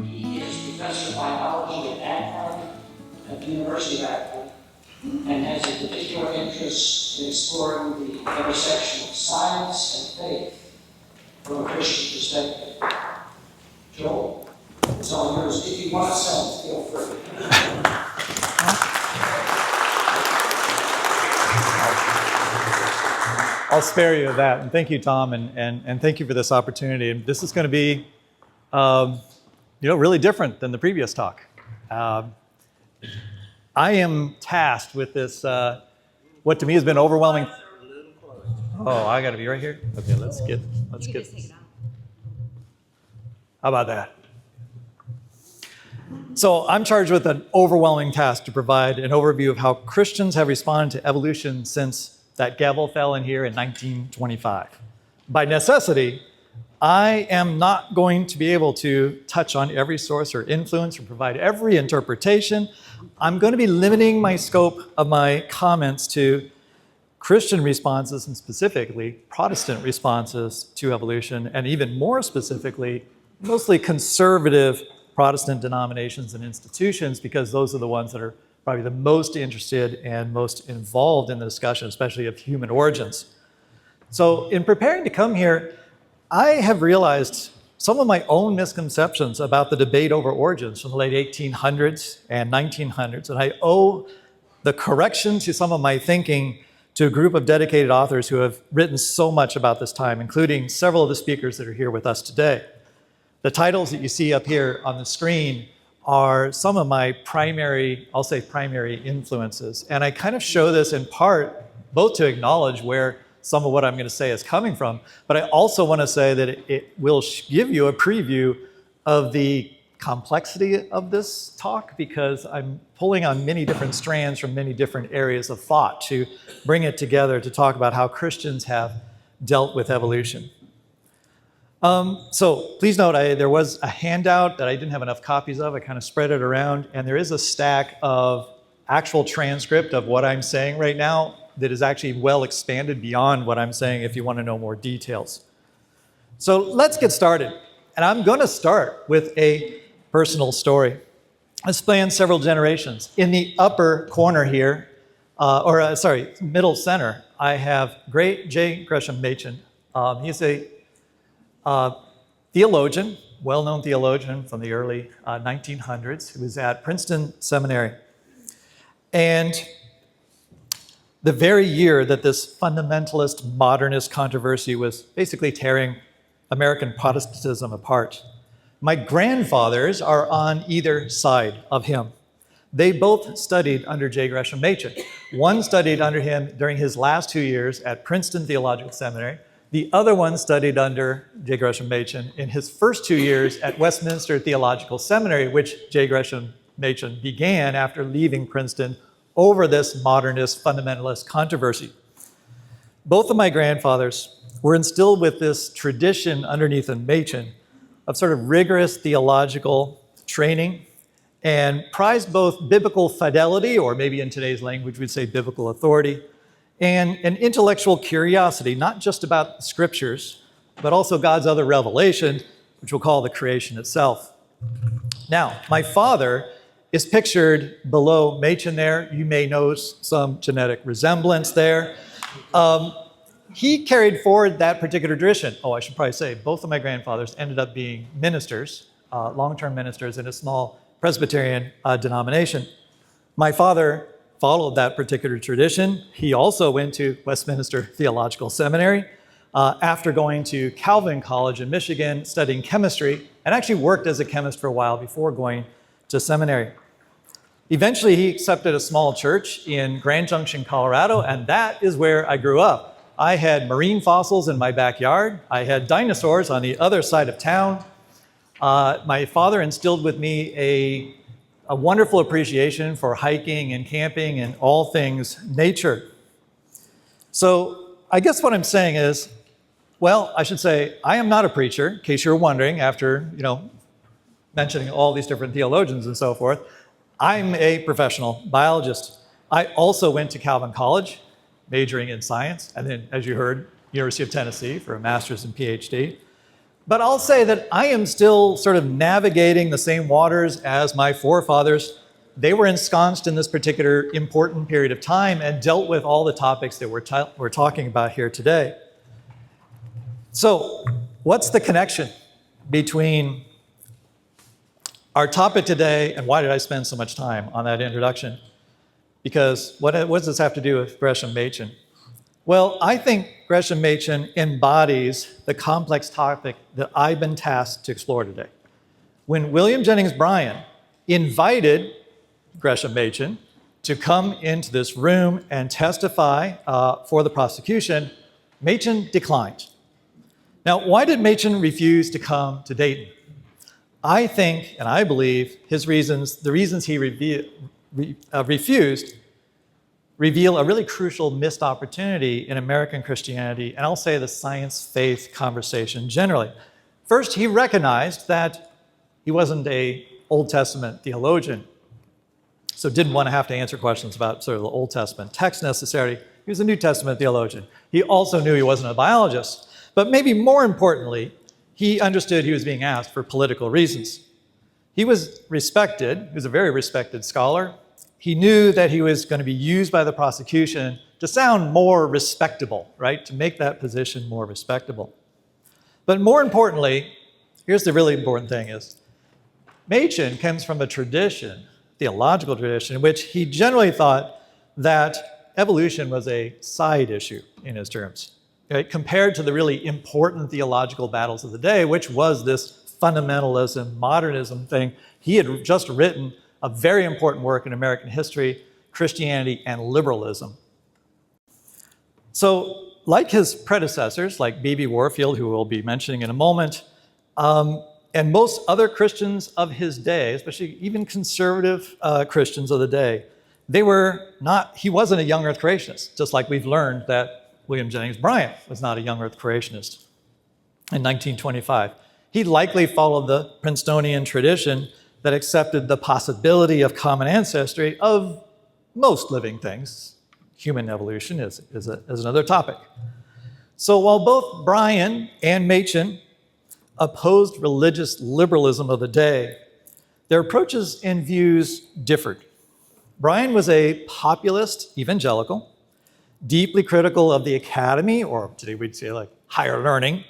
He is professor of biology at Akron, at the University of Akron, and has a particular interest in exploring the intersection of science and faith from a Christian perspective. Joel, it's all yours. If you want to send, feel free. I'll spare you of that. And thank you, Tom, and thank you for this opportunity. And this is going to be, really different than the previous talk. I am tasked with this, what to me has been overwhelming. Oh, I got to be right here? Okay, let's get. How about that? So I'm charged with an overwhelming task to provide an overview of how Christians have responded to evolution since that gavel fell in here in 1925. By necessity, I am not going to be able to touch on every source or influence or provide every interpretation. I'm going to be limiting my scope of my comments to Christian responses and specifically Protestant responses to evolution, and even more specifically, mostly conservative Protestant denominations and institutions, because those are the ones that are probably the most interested and most involved in the discussion, especially of human origins. So in preparing to come here, I have realized some of my own misconceptions about the debate over origins from the late 1800s and 1900s, and I owe the correction to some of my thinking to a group of dedicated authors who have written so much about this time, including several of the speakers that are here with us today. The titles that you see up here on the screen are some of my primary influences. And I kind of show this in part, both to acknowledge where some of what I'm going to say is coming from, but I also want to say that it will give you a preview of the complexity of this talk, because I'm pulling on many different strands from many different areas of thought to bring it together to talk about how Christians have dealt with evolution. So please note, there was a handout that I didn't have enough copies of. I kind of spread it around, and there is a stack of actual transcript of what I'm saying right now that is actually well expanded beyond what I'm saying if you want to know more details. So let's get started. And I'm going to start with a personal story. It spans several generations. In the upper corner here, middle center, I have great J. Gresham Machen. He's a theologian, well-known theologian from the early 1900s, who was at Princeton Seminary. And the very year that this fundamentalist modernist controversy was basically tearing American Protestantism apart, my grandfathers are on either side of him. They both studied under J. Gresham Machen. One studied under him during his last 2 years at Princeton Theological Seminary. The other one studied under J. Gresham Machen in his first 2 years at Westminster Theological Seminary, which J. Gresham Machen began after leaving Princeton over this modernist fundamentalist controversy. Both of my grandfathers were instilled with this tradition underneath in Machen of sort of rigorous theological training, and prized both biblical fidelity, or maybe in today's language we'd say biblical authority, and an intellectual curiosity, not just about the scriptures, but also God's other revelation, which we'll call the creation itself. Now, my father is pictured below Machen there. You may notice some genetic resemblance there. He carried forward that particular tradition. Oh, I should probably say, both of my grandfathers ended up being ministers, long-term ministers in a small Presbyterian denomination. My father followed that particular tradition. He also went to Westminster Theological Seminary after going to Calvin College in Michigan, studying chemistry, and actually worked as a chemist for a while before going to seminary. Eventually, he accepted a small church in Grand Junction, Colorado, and that is where I grew up. I had marine fossils in my backyard. I had dinosaurs on the other side of town. My father instilled with me a wonderful appreciation for hiking and camping and all things nature. So I guess what I'm saying is, well, I should say, I am not a preacher, in case you're wondering, after mentioning all these different theologians and so forth. I'm a professional biologist. I also went to Calvin College, majoring in science, and then, as you heard, University of Tennessee for a master's and PhD. But I'll say that I am still sort of navigating the same waters as my forefathers. They were ensconced in this particular important period of time and dealt with all the topics that we're talking about here today. So, what's the connection between our topic today and why did I spend so much time on that introduction? Because what does this have to do with Gresham Machen? Well, I think Gresham Machen embodies the complex topic that I've been tasked to explore today. When William Jennings Bryan invited Gresham Machen to come into this room and testify for the prosecution, Machen declined. Now, why did Machen refuse to come to Dayton? I think, and I believe, the reasons he refused reveal a really crucial missed opportunity in American Christianity, and I'll say the science-faith conversation generally. First, he recognized that he wasn't an Old Testament theologian, so didn't want to have to answer questions about sort of the Old Testament text necessarily. He was a New Testament theologian. He also knew he wasn't a biologist, but maybe more importantly, he understood he was being asked for political reasons. He was respected, he was a very respected scholar. He knew that he was going to be used by the prosecution to sound more respectable, right? To make that position more respectable. But more importantly, here's the really important thing is, Machen comes from a tradition, theological tradition, in which he generally thought that evolution was a side issue in his terms, right? Compared to the really important theological battles of the day, which was this fundamentalism, modernism thing. He had just written a very important work in American history, Christianity and liberalism. So, like his predecessors, like B.B. Warfield, who we'll be mentioning in a moment, and most other Christians of his day, especially even conservative Christians of the day, he wasn't a young earth creationist, just like we've learned that William Jennings Bryan was not a young earth creationist in 1925. He likely followed the Princetonian tradition that accepted the possibility of common ancestry of most living things. Human evolution is another topic. So while both Bryan and Machen opposed religious liberalism of the day, their approaches and views differed. Bryan was a populist evangelical, deeply critical of the academy, or today we'd say like higher learning,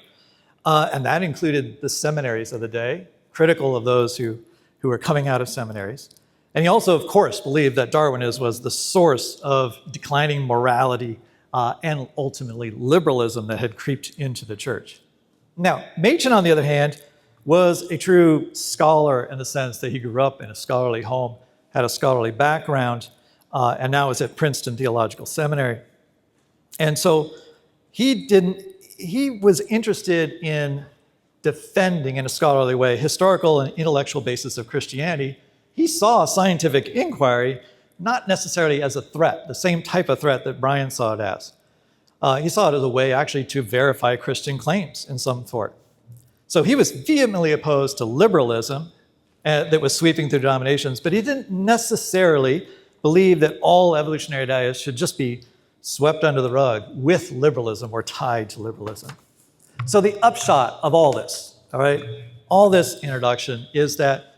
and that included the seminaries of the day, critical of those who were coming out of seminaries. And he also, of course, believed that Darwinism was the source of declining morality and ultimately liberalism that had creeped into the church. Now, Machen, on the other hand, was a true scholar in the sense that he grew up in a scholarly home, had a scholarly background, and now is at Princeton Theological Seminary. And so he was interested in defending in a scholarly way historical and intellectual basis of Christianity. He saw scientific inquiry not necessarily as a threat, the same type of threat that Bryan saw it as. He saw it as a way actually to verify Christian claims in some sort. So he was vehemently opposed to liberalism that was sweeping through denominations, but he didn't necessarily believe that all evolutionary ideas should just be swept under the rug with liberalism or tied to liberalism. So the upshot of all this, all right, all this introduction is that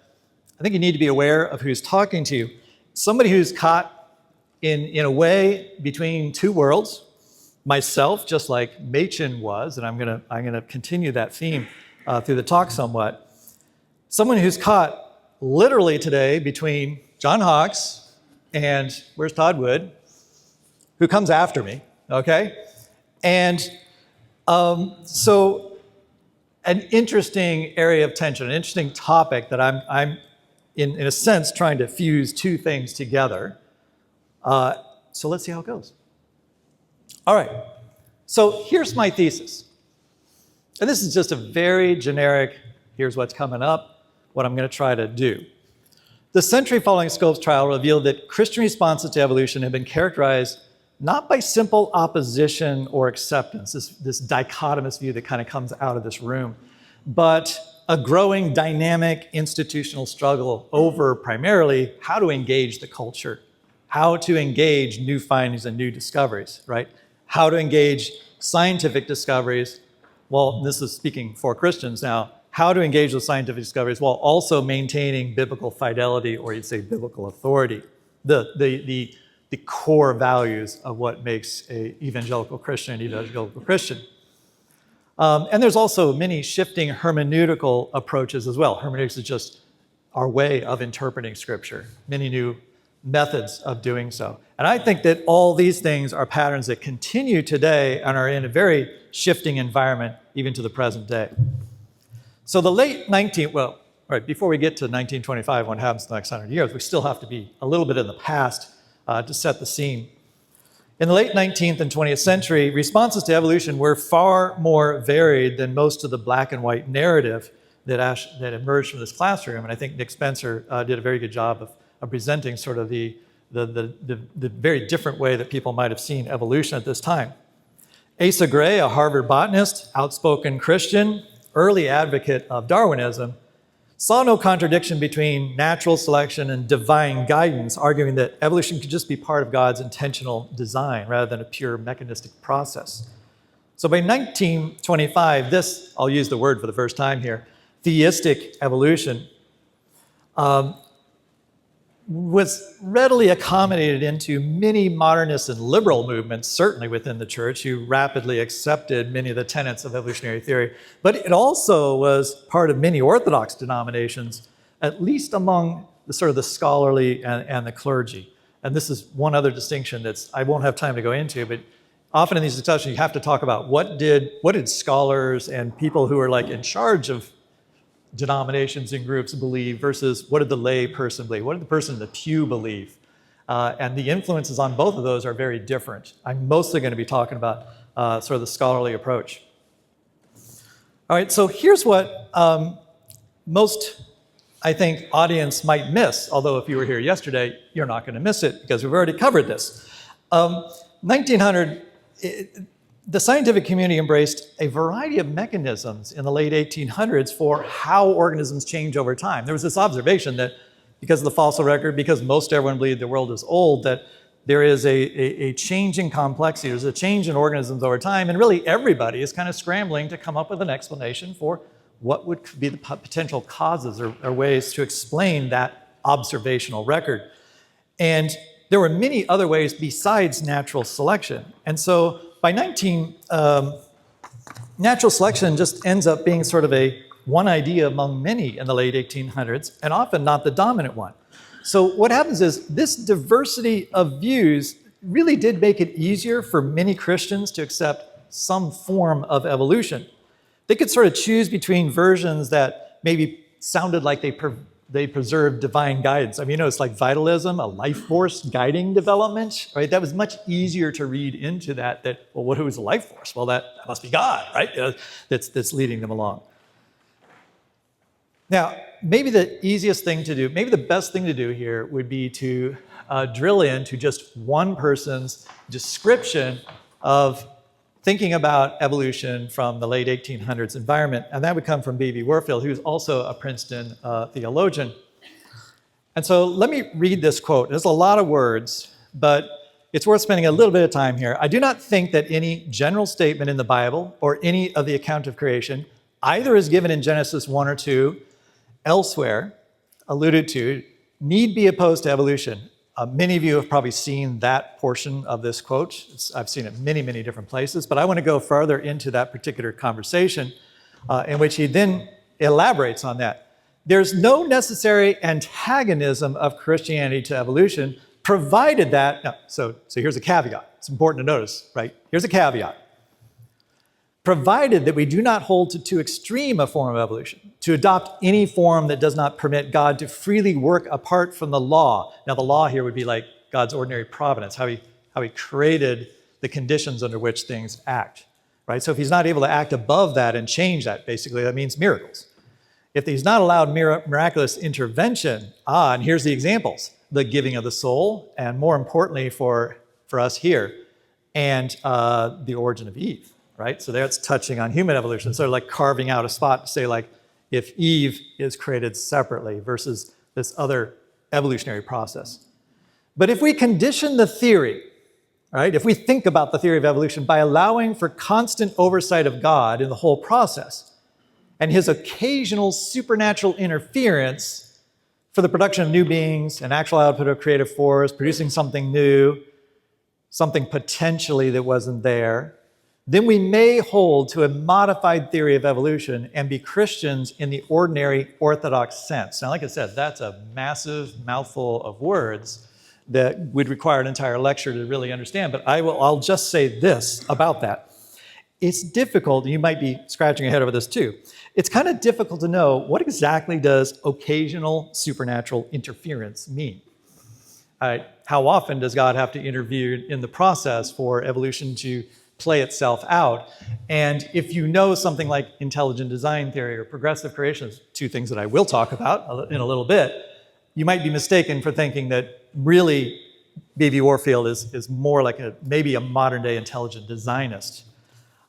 I think you need to be aware of who's talking to you. Somebody who's caught in a way between two worlds, myself, just like Machen was, and I'm gonna continue that theme through the talk somewhat. Someone who's caught literally today between John Hawkes and where's Todd Wood, who comes after me, okay? And so an interesting area of tension, an interesting topic that I'm in a sense trying to fuse two things together. So let's see how it goes. All right, so here's my thesis. And this is just a very generic, here's what's coming up, what I'm going to try to do. The century following Scopes trial revealed that Christian responses to evolution have been characterized not by simple opposition or acceptance, this dichotomous view that kind of comes out of this room, but a growing dynamic institutional struggle over primarily how to engage the culture, how to engage new findings and new discoveries, right? How to engage scientific discoveries, well, this is speaking for Christians now, how to engage with scientific discoveries while also maintaining biblical fidelity, or you'd say biblical authority, the core values of what makes an evangelical Christian. And there's also many shifting hermeneutical approaches as well. Hermeneutics is just our way of interpreting Scripture, many new methods of doing so. And I think that all these things are patterns that continue today and are in a very shifting environment even to the present day. So the late 19th, well, right, before we get to 1925, what happens in the next 100 years, we still have to be a little bit in the past to set the scene. In the late 19th and 20th century, responses to evolution were far more varied than most of the black and white narrative that emerged from this classroom. And I think Nick Spencer did a very good job of presenting sort of the very different way that people might have seen evolution at this time. Asa Gray, a Harvard botanist, outspoken Christian, early advocate of Darwinism, saw no contradiction between natural selection and divine guidance, arguing that evolution could just be part of God's intentional design rather than a pure mechanistic process. So by 1925, this, I'll use the word for the first time here, theistic evolution, was readily accommodated into many modernist and liberal movements, certainly within the church, who rapidly accepted many of the tenets of evolutionary theory. But it also was part of many Orthodox denominations, at least among the sort of the scholarly and the clergy. And this is one other distinction I won't have time to go into, but often in these discussions you have to talk about what did scholars and people who are like in charge of denominations and groups believe versus what did the lay person believe? What did the person in the pew believe? And the influences on both of those are very different. I'm mostly going to be talking about sort of the scholarly approach. All right, so here's what most, I think, audience might miss, although if you were here yesterday, you're not going to miss it because we've already covered this. 1900, the scientific community embraced a variety of mechanisms in the late 1800s for how organisms change over time. There was this observation that because of the fossil record, because most everyone believed the world is old, that there is a change in complexity, there's a change in organisms over time, and really everybody is kind of scrambling to come up with an explanation for what would be the potential causes or ways to explain that observational record. And there were many other ways besides natural selection. And so by natural selection just ends up being sort of one idea among many in the late 1800s, and often not the dominant one. So what happens is this diversity of views really did make it easier for many Christians to accept some form of evolution. They could sort of choose between versions that maybe sounded like they preserved divine guidance. I mean, it's like vitalism, a life force guiding development, right? That was much easier to read into that, well, who is a life force? Well, that must be God, right? That's leading them along. Now, maybe the easiest thing to do, maybe the best thing to do here would be to drill into just one person's description of thinking about evolution from the late 1800s environment, and that would come from B.B. Warfield, who's also a Princeton theologian. And so let me read this quote. There's a lot of words, but it's worth spending a little bit of time here. I do not think that any general statement in the Bible or any of the account of creation, either is given in Genesis 1 or 2, elsewhere, alluded to, need be opposed to evolution. Many of you have probably seen that portion of this quote. I've seen it many, many different places, but I want to go further into that particular conversation in which he then elaborates on that. There's no necessary antagonism of Christianity to evolution, provided that, no, so here's a caveat. It's important to notice, right? Here's a caveat. Provided that we do not hold to too extreme a form of evolution, to adopt any form that does not permit God to freely work apart from the law. Now, the law here would be like God's ordinary providence, how he created the conditions under which things act, right? So if he's not able to act above that and change that, basically, that means miracles. If he's not allowed miraculous intervention, and here's the examples, the giving of the soul, and more importantly for us here, and the origin of Eve. Right? So that's touching on human evolution, sort of like carving out a spot to say, like, if Eve is created separately versus this other evolutionary process. But if we condition the theory right? If we think about the theory of evolution by allowing for constant oversight of God in the whole process and his occasional supernatural interference for the production of new beings and actual output of creative force, producing something new, something potentially that wasn't there, then we may hold to a modified theory of evolution and be Christians in the ordinary orthodox sense. Now, like I said, that's a massive mouthful of words that would require an entire lecture to really understand, but I'll just say this about that. It's difficult, and you might be scratching your head over this too. It's kind of difficult to know what exactly does occasional supernatural interference mean? How often does God have to intervene in the process for evolution to play itself out? And if you know something like intelligent design theory or progressive creationism, two things that I will talk about in a little bit, you might be mistaken for thinking that really B.B. Warfield is more like maybe a modern day intelligent designist.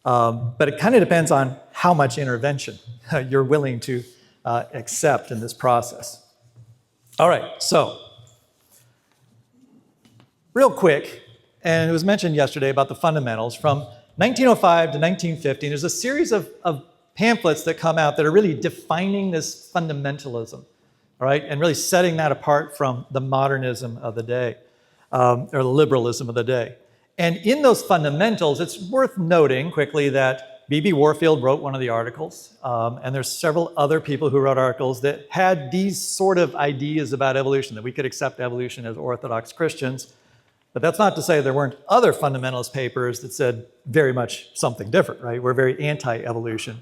But it kind of depends on how much intervention you're willing to accept in this process. All right, so real quick, and it was mentioned yesterday about the fundamentals, from 1905 to 1950, there's a series of pamphlets that come out that are really defining this fundamentalism, right, and really setting that apart from the modernism of the day, or the liberalism of the day. And in those fundamentals, it's worth noting quickly that B.B. Warfield wrote one of the articles, and there's several other people who wrote articles that had these sort of ideas about evolution, that we could accept evolution as Orthodox Christians. But that's not to say there weren't other fundamentalist papers that said very much something different, right? We're very anti-evolution.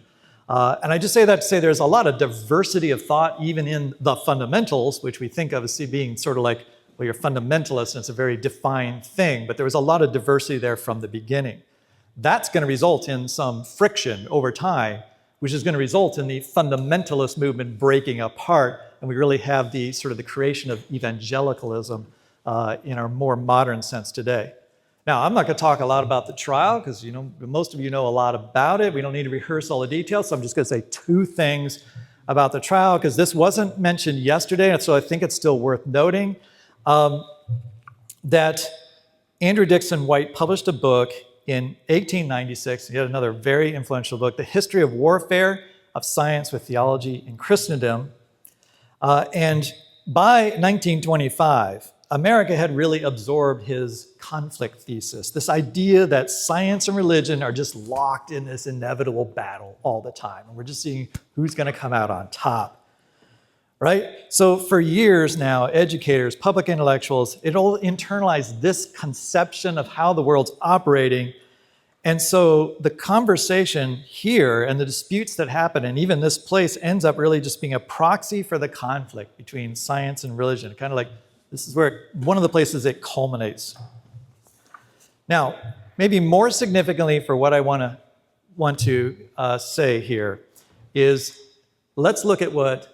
And I just say that to say there's a lot of diversity of thought even in the fundamentals, which we think of as being sort of like, well, you're fundamentalist and it's a very defined thing, but there was a lot of diversity there from the beginning. That's going to result in some friction over time, which is going to result in the fundamentalist movement breaking apart, and we really have the sort of the creation of evangelicalism in our more modern sense today. Now, I'm not going to talk a lot about the trial because most of you know a lot about it. We don't need to rehearse all the details, so I'm just going to say two things about the trial because this wasn't mentioned yesterday, and so I think it's still worth noting. That Andrew Dixon White published a book in 1896, he had another very influential book, The History of Warfare of Science with Theology in Christendom. And by 1925, America had really absorbed his conflict thesis, this idea that science and religion are just locked in this inevitable battle all the time. And we're just seeing who's going to come out on top. Right? So for years now, educators, public intellectuals, it all internalized this conception of how the world's operating. And so the conversation here and the disputes that happen, and even this place ends up really just being a proxy for the conflict between science and religion. Kind of like this is where one of the places it culminates. Now, maybe more significantly for what I want to say here is let's look at what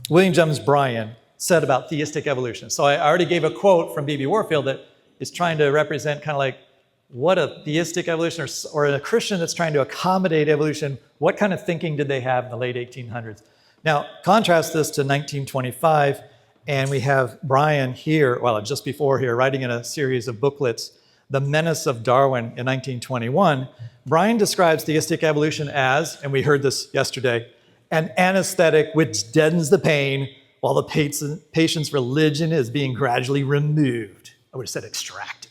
William Jennings Bryan said about theistic evolution. So I already gave a quote from B.B. Warfield that is trying to represent kind of like what a theistic evolution or a Christian that's trying to accommodate evolution, what kind of thinking did they have in the late 1800s? Now, contrast this to 1925, and we have Bryan here, well, just before here, writing in a series of booklets, The Menace of Darwin in 1921. Bryan describes theistic evolution as, and we heard this yesterday, an anesthetic which deadens the pain while the patient's religion is being gradually removed. I would have said extracted,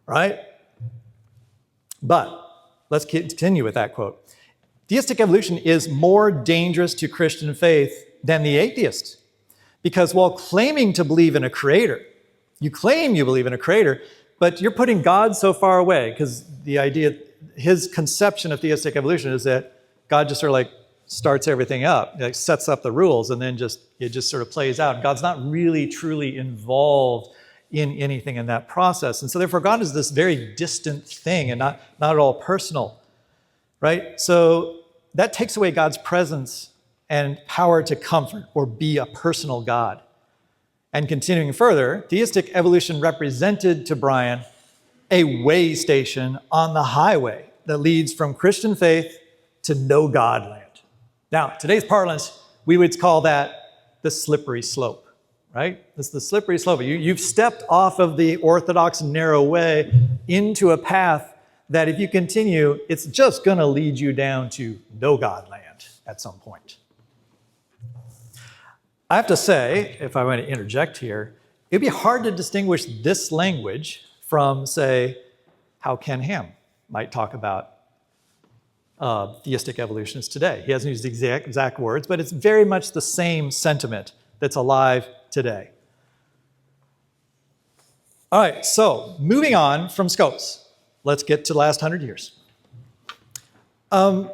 right? But let's continue with that quote. Theistic evolution is more dangerous to Christian faith than the atheist, because while claiming to believe in a creator, you claim you believe in a creator, but you're putting God so far away, because the idea, his conception of theistic evolution is that God just sort of like starts everything up, like sets up the rules, and then it just sort of plays out. God's not really truly involved in anything in that process. And so therefore God is this very distant thing and not at all personal, right? So that takes away God's presence and power to comfort or be a personal God. And continuing further, theistic evolution represented to Bryan a way station on the highway that leads from Christian faith to no God land. Now, today's parlance, we would call that the slippery slope, right? It's the slippery slope. You've stepped off of the orthodox narrow way into a path that if you continue, it's just going to lead you down to no God land at some point. I have to say, if I want to interject here, it'd be hard to distinguish this language from, say, how Ken Ham might talk about theistic evolutionists today. He hasn't used the exact words, but it's very much the same sentiment that's alive today. All right, so moving on from scopes, let's get to the last 100 years. I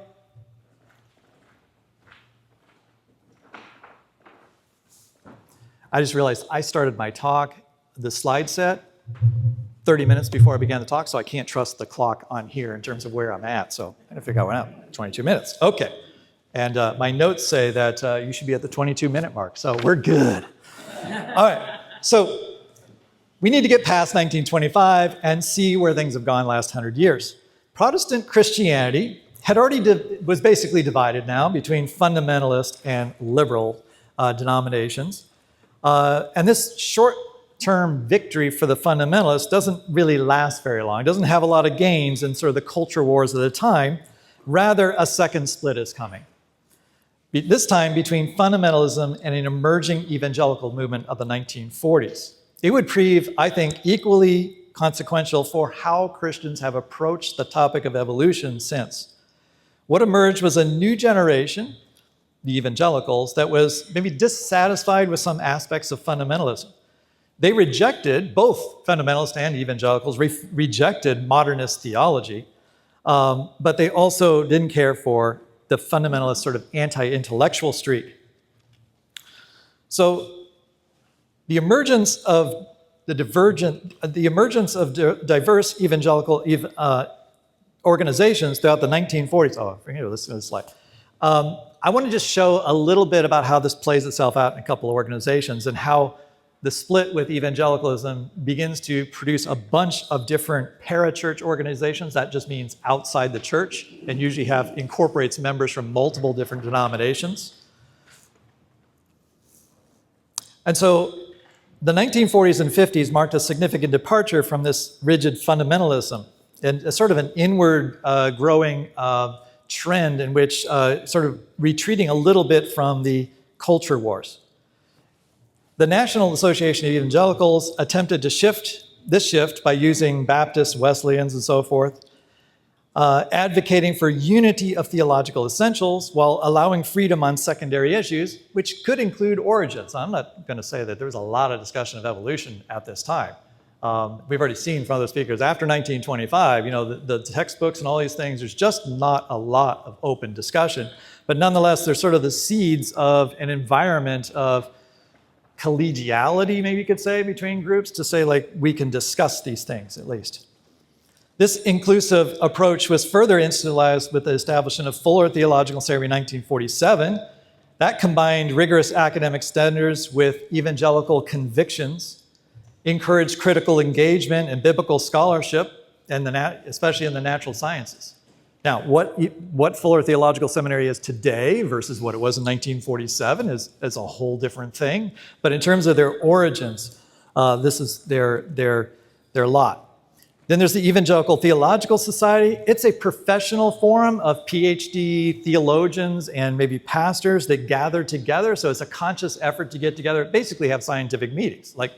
just realized I started my talk, the slide set, 30 minutes before I began the talk, so I can't trust the clock on here in terms of where I'm at. So I gotta figure out when I'm at. 22 minutes. Okay. And my notes say that you should be at the 22-minute mark, so we're good. All right. So we need to get past 1925 and see where things have gone last 100 years. Protestant Christianity was basically divided now between fundamentalist and liberal denominations. And this short-term victory for the fundamentalists doesn't really last very long. It doesn't have a lot of gains in sort of the culture wars of the time. Rather, a second split is coming. This time between fundamentalism and an emerging evangelical movement of the 1940s. It would prove, I think, equally consequential for how Christians have approached the topic of evolution since. What emerged was a new generation, the evangelicals, that was maybe dissatisfied with some aspects of fundamentalism. They rejected, both fundamentalists and evangelicals, rejected modernist theology, but they also didn't care for the fundamentalist sort of anti-intellectual streak. So the emergence of diverse evangelical organizations throughout the 1940s. Oh, forget this slide. I want to just show a little bit about how this plays itself out in a couple of organizations and how the split with evangelicalism begins to produce a bunch of different parachurch organizations. That just means outside the church, and usually incorporates members from multiple different denominations. And so the 1940s and 50s marked a significant departure from this rigid fundamentalism and a sort of an inward growing trend in which sort of retreating a little bit from the culture wars. The National Association of Evangelicals attempted to shift by using Baptists, Wesleyans, and so forth, advocating for unity of theological essentials while allowing freedom on secondary issues, which could include origins. I'm not going to say that there was a lot of discussion of evolution at this time. We've already seen from other speakers, after 1925, the textbooks and all these things, there's just not a lot of open discussion. But nonetheless, there's sort of the seeds of an environment of collegiality, maybe you could say, between groups to say, like, we can discuss these things at least. This inclusive approach was further institutionalized with the establishment of Fuller Theological Seminary in 1947. That combined rigorous academic standards with evangelical convictions, encouraged critical engagement and biblical scholarship, especially in the natural sciences. Now, what Fuller Theological Seminary is today versus what it was in 1947 is a whole different thing. But in terms of their origins, this is their lot. Then there's the Evangelical Theological Society. It's a professional forum of PhD theologians and maybe pastors that gather together. So it's a conscious effort to get together, basically have scientific meetings. Like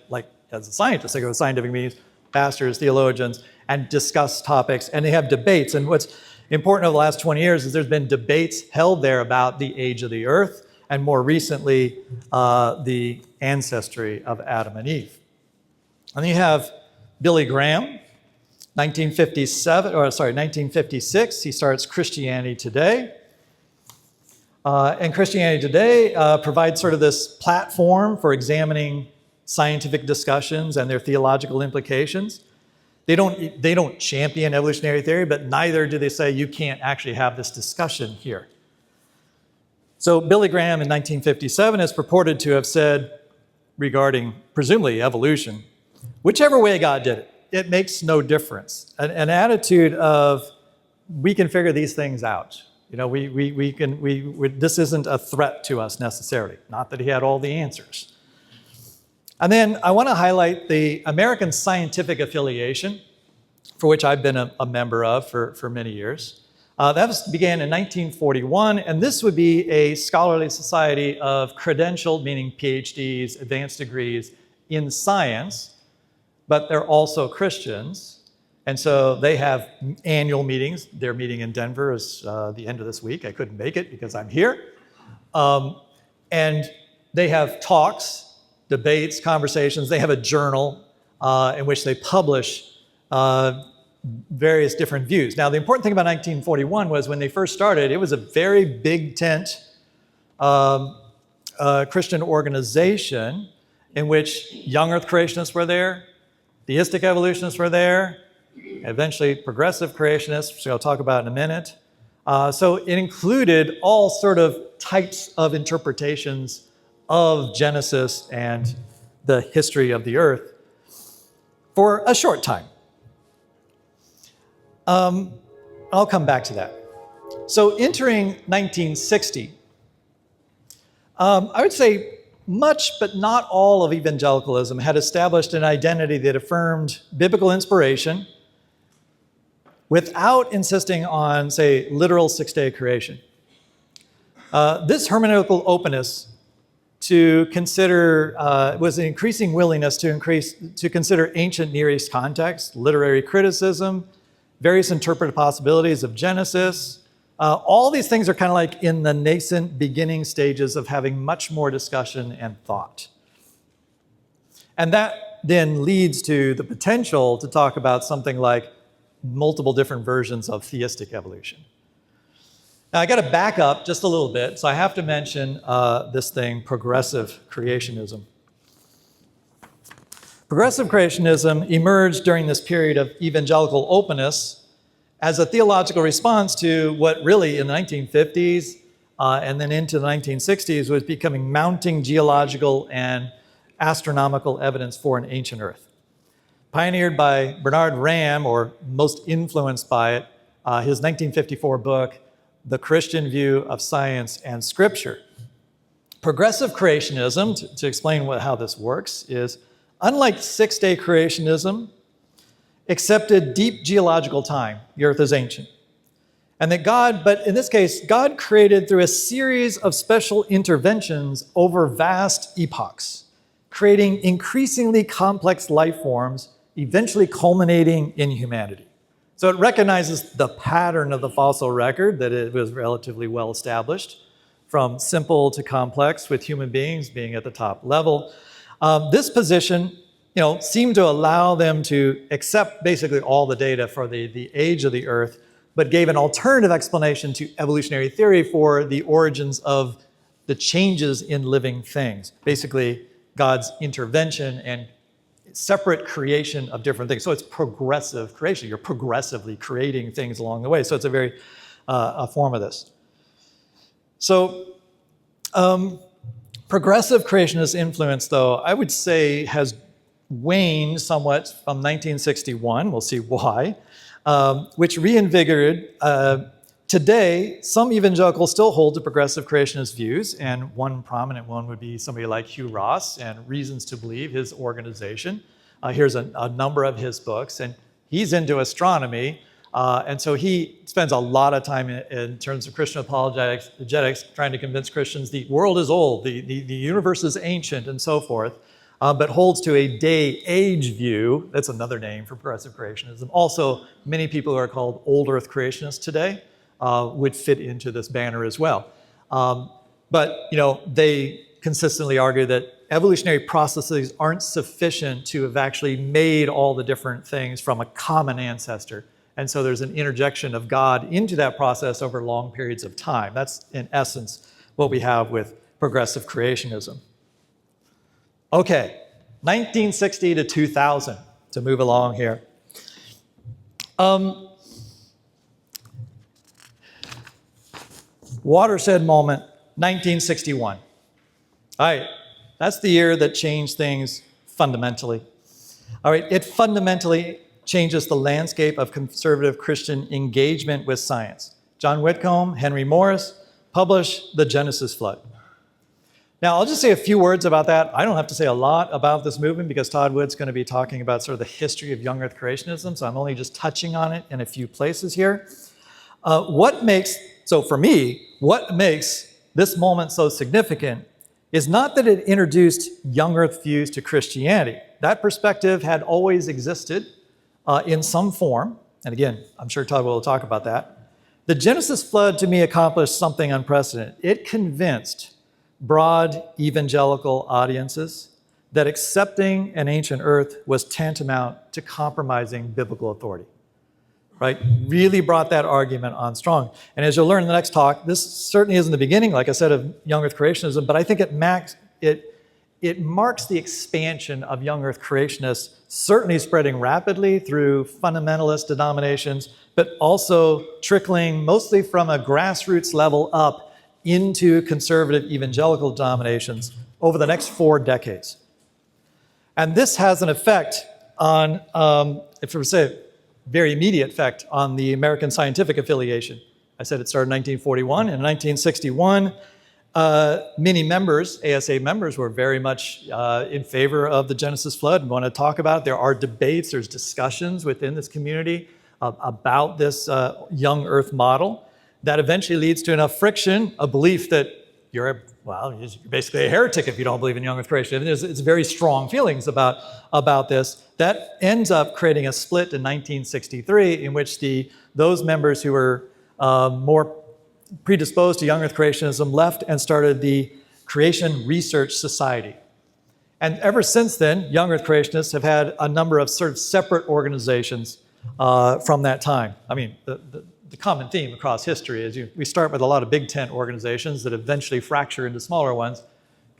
as a scientist, I go to scientific meetings, pastors, theologians, and discuss topics. And they have debates. And what's important over the last 20 years is there's been debates held there about the age of the earth, and more recently, the ancestry of Adam and Eve. And then you have Billy Graham, 1956, he starts Christianity Today. And Christianity Today provides sort of this platform for examining scientific discussions and their theological implications. They don't champion evolutionary theory, but neither do they say you can't actually have this discussion here. So Billy Graham in 1957 is purported to have said regarding, presumably, evolution, whichever way God did it, it makes no difference. An attitude of, we can figure these things out. This isn't a threat to us necessarily. Not that he had all the answers. And then I want to highlight the American Scientific Affiliation, for which I've been a member of for many years. Began in 1941, and this would be a scholarly society of credentialed, meaning PhDs, advanced degrees in science, but they're also Christians. And so they have annual meetings. Their meeting in Denver is the end of this week. I couldn't make it because I'm here. And they have talks, debates, conversations. They have a journal in which they publish various different views. Now, the important thing about 1941 was when they first started, it was a very big tent Christian organization in which young earth creationists were there, theistic evolutionists were there, eventually progressive creationists, which I'll talk about in a minute. So it included all sort of types of interpretations of Genesis and the history of the earth for a short time. I'll come back to that. So entering 1960, I would say much but not all of evangelicalism had established an identity that affirmed biblical inspiration without insisting on, say, literal six-day creation. This hermeneutical openness to consider was an increasing willingness to consider ancient Near East context, literary criticism, various interpretive possibilities of Genesis. All these things are kind of like in the nascent beginning stages of having much more discussion and thought. And that then leads to the potential to talk about something like multiple different versions of theistic evolution. Now, I got to back up just a little bit, so I have to mention this thing, progressive creationism. Progressive creationism emerged during this period of evangelical openness as a theological response to what really in the 1950s and then into the 1960s was becoming mounting geological and astronomical evidence for an ancient Earth. Pioneered by Bernard Ram, or most influenced by it, his 1954 book, The Christian View of Science and Scripture. Progressive creationism, to explain how this works, is unlike six-day creationism, accepted deep geological time. The earth is ancient. And that God, but in this case, God created through a series of special interventions over vast epochs, creating increasingly complex life forms, eventually culminating in humanity. So it recognizes the pattern of the fossil record, that it was relatively well established, from simple to complex, with human beings being at the top level. This position, seemed to allow them to accept basically all the data for the age of the Earth, but gave an alternative explanation to evolutionary theory for the origins of the changes in living things. Basically, God's intervention and separate creation of different things. So it's progressive creation. You're progressively creating things along the way. So it's a form of this. So progressive creationist influence, though, I would say has waned somewhat from 1961. We'll see why, which reinvigorated. Today, some evangelicals still hold to progressive creationist views, and one prominent one would be somebody like Hugh Ross and Reasons to Believe, his organization. Here's a number of his books, and he's into astronomy, and so he spends a lot of time in terms of Christian apologetics trying to convince Christians the world is old, the universe is ancient, and so forth, but holds to a day-age view. That's another name for progressive creationism. Also, many people who are called old earth creationists today would fit into this banner as well. But they consistently argue that evolutionary processes aren't sufficient to have actually made all the different things from a common ancestor. And so there's an interjection of God into that process over long periods of time. That's, in essence, what we have with progressive creationism. Okay, 1960 to 2000, to move along here. Watershed moment, 1961. All right, that's the year that changed things fundamentally. All right, it fundamentally changes the landscape of conservative Christian engagement with science. John Whitcomb, Henry Morris published The Genesis Flood. Now, I'll just say a few words about that. I don't have to say a lot about this movement because Todd Wood's going to be talking about sort of the history of young earth creationism, so I'm only just touching on it in a few places here. So for me, what makes this moment so significant is not that it introduced young earth views to Christianity. That perspective had always existed in some form, and again, I'm sure Todd will talk about that. The Genesis flood, to me, accomplished something unprecedented. It convinced broad evangelical audiences that accepting an ancient earth was tantamount to compromising biblical authority, right? Really brought that argument on strong. And as you'll learn in the next talk, this certainly isn't the beginning, like I said, of young earth creationism, but I think it marks the expansion of young earth creationists, certainly spreading rapidly through fundamentalist denominations, but also trickling mostly from a grassroots level up into conservative evangelical denominations over the next 4 decades. And this has an effect on, if I were to say, very immediate effect on the American scientific affiliation. I said it started in 1941. In 1961, many members, ASA members, were very much in favor of the Genesis flood and want to talk about it. There are debates, there's discussions within this community about this young earth model that eventually leads to enough friction, a belief that you're basically a heretic if you don't believe in young earth creation. It's very strong feelings about this. That ends up creating a split in 1963 in which those members who were more predisposed to young earth creationism left and started the Creation Research Society. And ever since then, young earth creationists have had a number of sort of separate organizations from that time. I mean, the common theme across history is we start with a lot of big tent organizations that eventually fracture into smaller ones,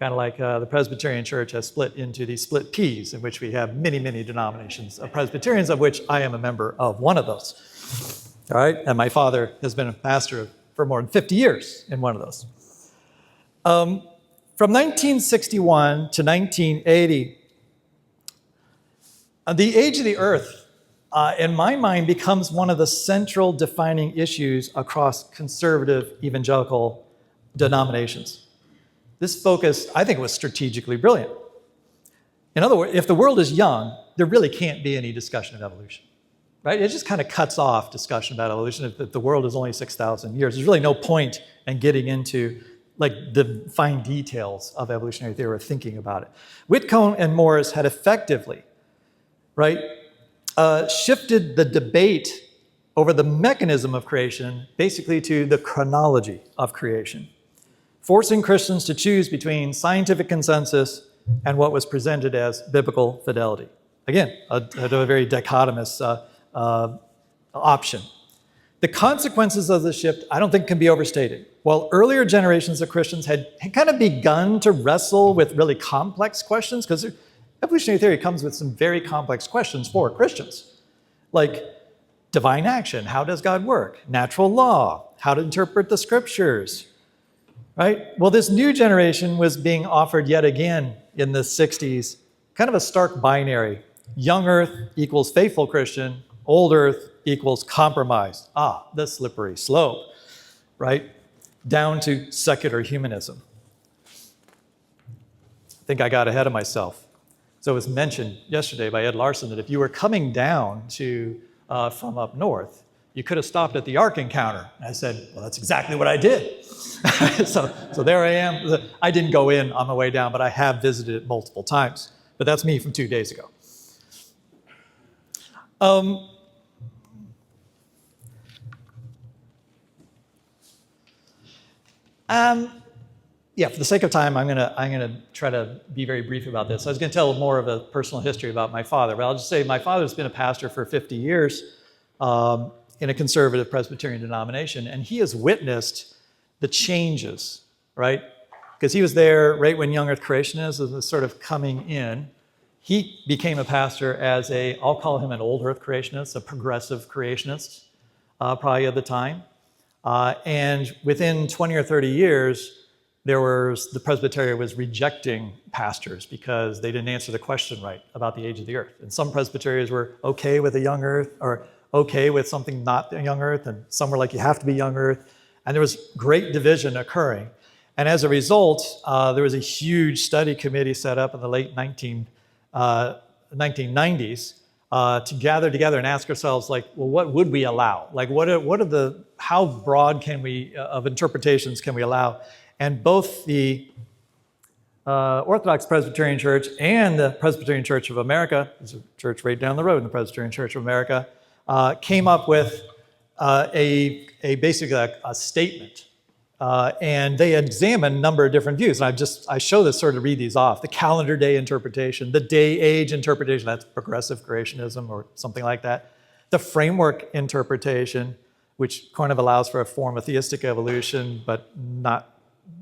kind of like the Presbyterian Church has split into these split peas, in which we have many, many denominations of Presbyterians, of which I am a member of one of those. All right, and my father has been a pastor for more than 50 years in one of those. From 1961 to 1980, the age of the earth, in my mind, becomes one of the central defining issues across conservative evangelical denominations. This focus, I think, was strategically brilliant. In other words, if the world is young, there really can't be any discussion of evolution, right? It just kind of cuts off discussion about evolution. If the world is only 6,000 years, there's really no point in getting into like the fine details of evolutionary theory or thinking about it. Whitcomb and Morris had effectively, right, shifted the debate over the mechanism of creation basically to the chronology of creation, forcing Christians to choose between scientific consensus and what was presented as biblical fidelity. Again, a very dichotomous option. The consequences of the shift, I don't think, can be overstated. While earlier generations of Christians had kind of begun to wrestle with really complex questions, because evolutionary theory comes with some very complex questions for Christians, like divine action, how does God work? Natural law, how to interpret the scriptures, right? Well, this new generation was being offered yet again in the 60s, kind of a stark binary. Young earth equals faithful Christian, old earth equals compromise. The slippery slope, right? Down to secular humanism. I think I got ahead of myself. So it was mentioned yesterday by Ed Larson that if you were coming down from up north, you could have stopped at the Ark encounter. And I said, well, that's exactly what I did. so there I am. I didn't go in on my way down, but I have visited it multiple times. But that's me from 2 days ago. For the sake of time, I'm gonna try to be very brief about this. I was gonna tell more of a personal history about my father, but I'll just say my father's been a pastor for 50 years in a conservative Presbyterian denomination, and he has witnessed the changes, right? Because he was there right when young earth creationism was sort of coming in. He became a pastor as I'll call him an old earth creationist, a progressive creationist, probably at the time. And within 20 or 30 years, the Presbyterian was rejecting pastors because they didn't answer the question right about the age of the earth. And some Presbyterians were okay with a young earth or okay with something not a young earth, and some were like, you have to be young earth. And there was great division occurring. And as a result, there was a huge study committee set up in the late 1990s to gather together and ask ourselves, like, well, what would we allow? Like, how broad of interpretations can we allow? And both the Orthodox Presbyterian Church and the Presbyterian Church of America, there's a church right down the road in the Presbyterian Church of America, came up with basically a statement. And they examined a number of different views. And I show this sort of read these off. The calendar day interpretation, the day-age interpretation, that's progressive creationism or something like that. The framework interpretation, which kind of allows for a form of theistic evolution, but not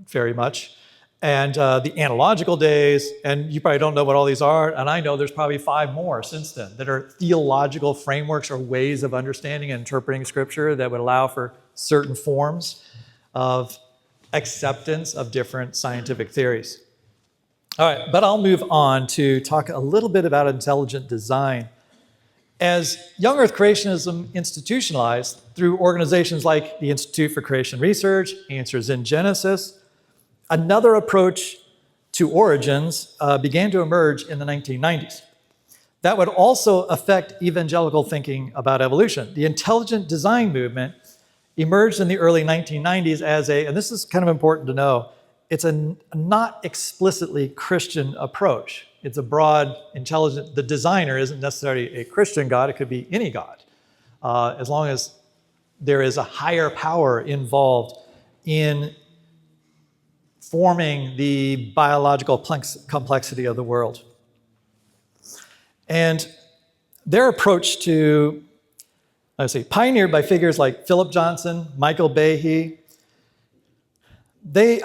very much. And the analogical days, and you probably don't know what all these are, and I know there's probably 5 more since then that are theological frameworks or ways of understanding and interpreting Scripture that would allow for certain forms of acceptance of different scientific theories. All right, but I'll move on to talk a little bit about intelligent design. As young Earth creationism institutionalized through organizations like the Institute for Creation Research, Answers in Genesis, another approach to origins began to emerge in the 1990s. That would also affect evangelical thinking about evolution. The intelligent design movement emerged in the early 1990s as and this is kind of important to know, it's a not explicitly Christian approach. It's a broad, intelligent, the designer isn't necessarily a Christian God, it could be any God, as long as there is a higher power involved in forming the biological complexity of the world. And their approach to, pioneered by figures like Philip Johnson, Michael Behe, they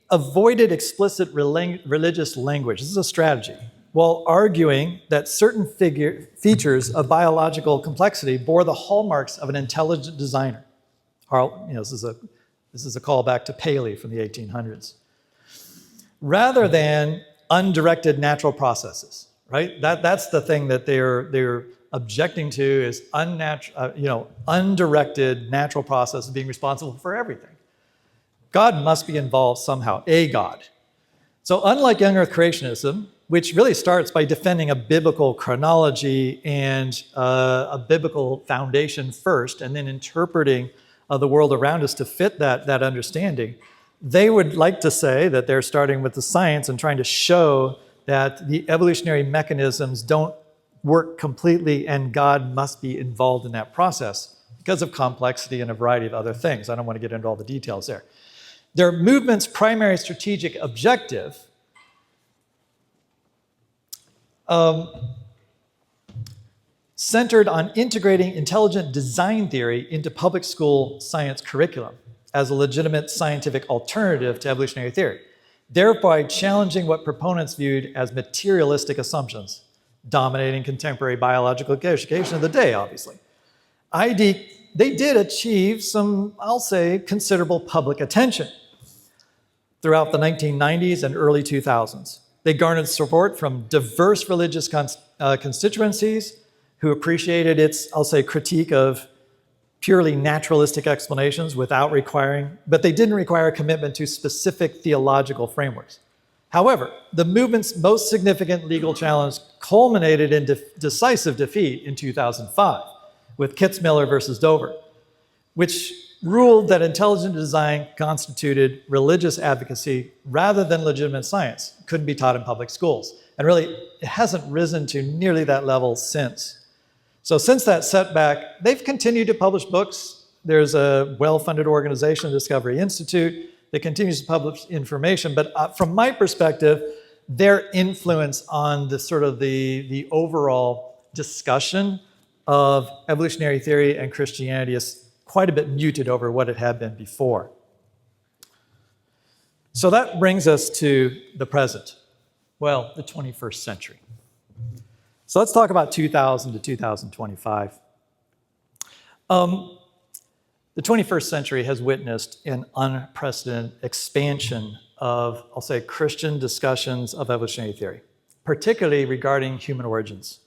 avoided explicit religious language. This is a strategy, while arguing that certain features of biological complexity bore the hallmarks of an intelligent designer. This is a callback to Paley from the 1800s. Rather than undirected natural processes, right? That's the thing that they're objecting to is undirected natural processes being responsible for everything. God must be involved somehow, a God. So unlike young Earth creationism, which really starts by defending a biblical chronology and a biblical foundation first, and then interpreting the world around us to fit that understanding, they would like to say that they're starting with the science and trying to show that the evolutionary mechanisms don't work completely and God must be involved in that process because of complexity and a variety of other things. I don't want to get into all the details there. Their movement's primary strategic objective centered on integrating intelligent design theory into public school science curriculum as a legitimate scientific alternative to evolutionary theory, thereby challenging what proponents viewed as materialistic assumptions dominating contemporary biological education of the day, obviously. They did achieve some, I'll say, considerable public attention throughout the 1990s and early 2000s. They garnered support from diverse religious constituencies who appreciated its, I'll say, critique of purely naturalistic explanations but they didn't require a commitment to specific theological frameworks. However, the movement's most significant legal challenge culminated in decisive defeat in 2005 with Kitzmiller versus Dover, which ruled that intelligent design constituted religious advocacy rather than legitimate science, couldn't be taught in public schools. And really, it hasn't risen to nearly that level since. So since that setback, they've continued to publish books. There's a well-funded organization, the Discovery Institute, that continues to publish information. But from my perspective, their influence on the overall discussion of evolutionary theory and Christianity is quite a bit muted over what it had been before. So that brings us to the present. Well, the 21st century. So let's talk about 2000 to 2025. The 21st century has witnessed an unprecedented expansion of, I'll say, Christian discussions of evolutionary theory, particularly regarding human origins.